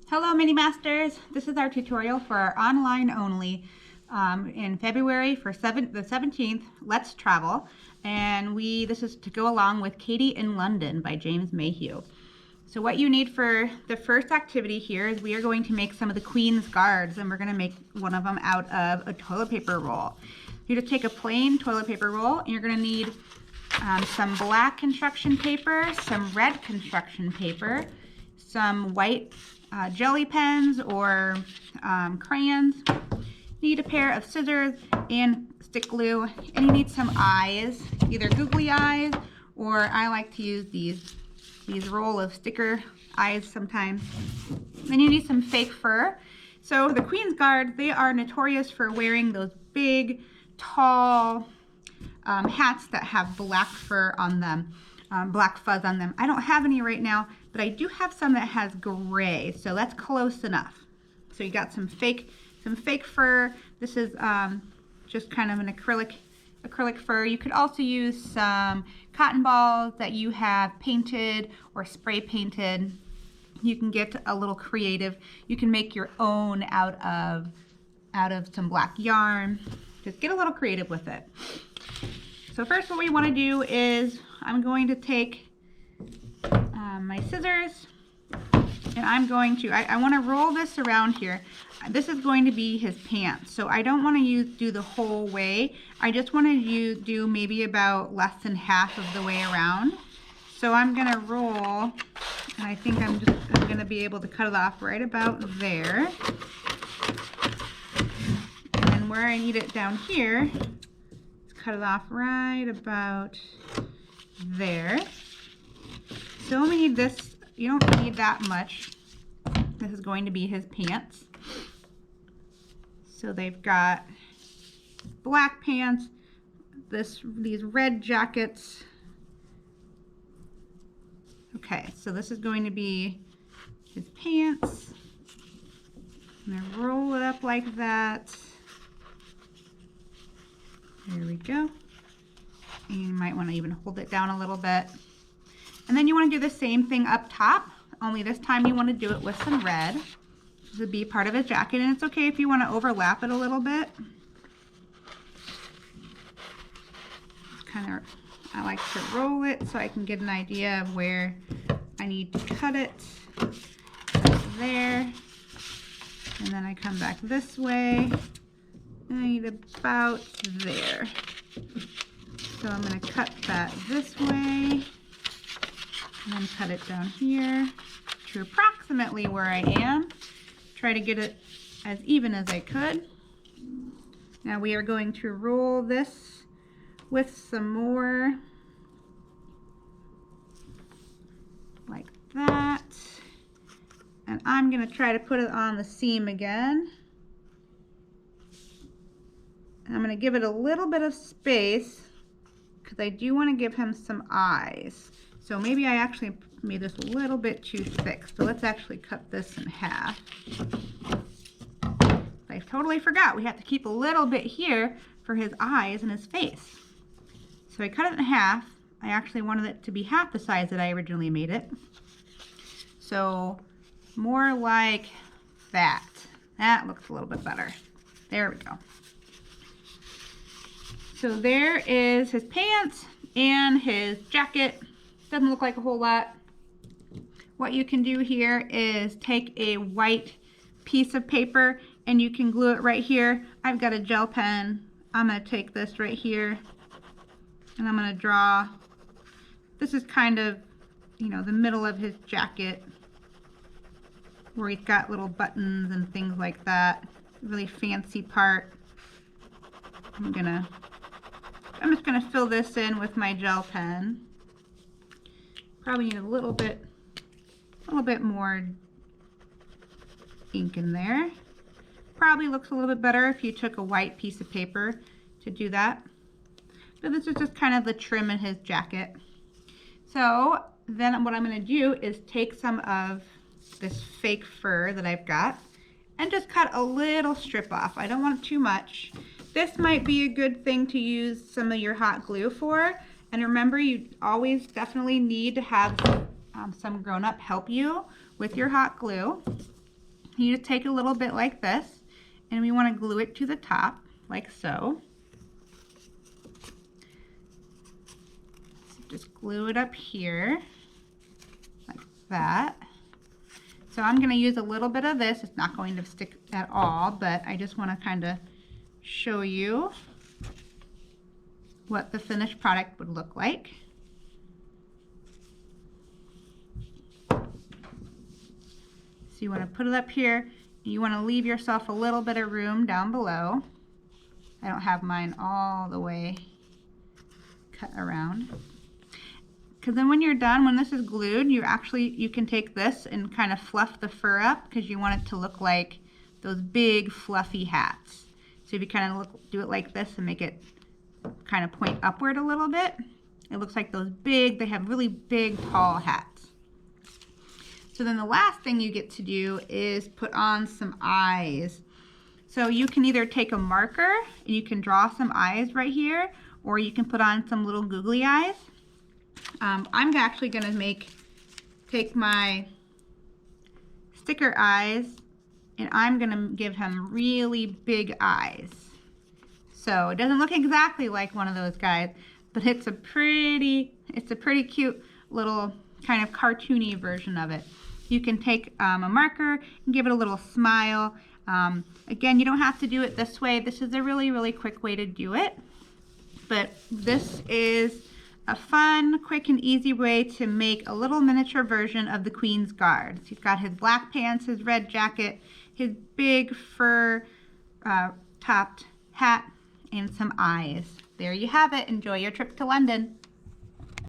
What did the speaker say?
Hello Mini Masters, this is our tutorial for our online only in February for the 17th, Let's Travel. And this is to go along with Katie in London by James Mayhew. So what you need for the first activity here is we are going to make some of the Queen's Guards, and we're going to make one of them out of a toilet paper roll. You just take a plain toilet paper roll and you're going to need some black construction paper, some red construction paper, some white jelly pens or crayons. You need a pair of scissors and stick glue, and you need some eyes, either googly eyes, or I like to use these roll of sticker eyes sometimes. Then you need some fake fur. So the Queen's Guard, they are notorious for wearing those big, tall hats that have black fur on them, black fuzz on them. I don't have any right now, but I do have some that has gray, so that's close enough. So you got some fake fur. This is just kind of an acrylic fur. You could also use some cotton balls that you have painted or spray painted. You can get a little creative. You can make your own out of some black yarn. Just get a little creative with it. So first what we want to do is I'm going to take my scissors, and I'm going to, I want to roll this around here. This is going to be his pants, so I don't want to do the whole way. I just want to do maybe about less than half of the way around. So I'm going to roll, and I think I'm going to be able to cut it off right about there. And then where I need it down here, let's cut it off right about there. So we need this, you don't need that much. This is going to be his pants. So they've got black pants, these red jackets. Okay, so this is going to be his pants. I'm gonna roll it up like that. There we go. And you might want to even hold it down a little bit. And then you want to do the same thing up top, only this time you want to do it with some red. This would be part of his jacket, and it's okay if you want to overlap it a little bit. It's kind of, I like to roll it so I can get an idea of where I need to cut it. There. And then I come back this way, and I need about there. So I'm going to cut that this way, and then cut it down here to approximately where I am. Try to get it as even as I could. Now we are going to roll this with some more like that. And I'm going to try to put it on the seam again. And I'm going to give it a little bit of space because I do want to give him some eyes. So maybe I actually made this a little bit too thick. So let's actually cut this in half. I totally forgot. We have to keep a little bit here for his eyes and his face. So I cut it in half. I actually wanted it to be half the size that I originally made it. So more like that. That looks a little bit better. There we go. So there is his pants and his jacket. Doesn't look like a whole lot. What you can do here is take a white piece of paper and you can glue it right here. I've got a gel pen. I'm going to take this right here and I'm going to draw. This is kind of, you know, the middle of his jacket where he's got little buttons and things like that. Really fancy part. I'm just gonna fill this in with my gel pen. Probably need a little bit more ink in there. Probably looks a little bit better if you took a white piece of paper to do that. But this is just kind of the trim in his jacket. So then what I'm gonna do is take some of this fake fur that I've got and just cut a little strip off. I don't want too much. This might be a good thing to use some of your hot glue for. And remember, you always definitely need to have some grown-up help you with your hot glue. You just take a little bit like this, and we want to glue it to the top, like so. So just glue it up here, like that. So I'm going to use a little bit of this. It's not going to stick at all, but I just want to kind of show you what the finished product would look like. So you want to put it up here. You want to leave yourself a little bit of room down below. I don't have mine all the way cut around. Because then when you're done, when this is glued, you can take this and kind of fluff the fur up because you want it to look like those big fluffy hats. So if you kind of do it like this and make it kind of point upward a little bit, it looks like those big, they have really big tall hats. So then the last thing you get to do is put on some eyes. So you can either take a marker and you can draw some eyes right here, or you can put on some little googly eyes. I'm actually going to take my sticker eyes and I'm going to give him really big eyes. So it doesn't look exactly like one of those guys, but it's a pretty cute little kind of cartoony version of it. You can take a marker and give it a little smile. Again, you don't have to do it this way. This is a really, really quick way to do it. But this is a fun, quick, and easy way to make a little miniature version of the Queen's Guard. So he's got his black pants, his red jacket, his big fur topped hat, and some eyes. There you have it. Enjoy your trip to London.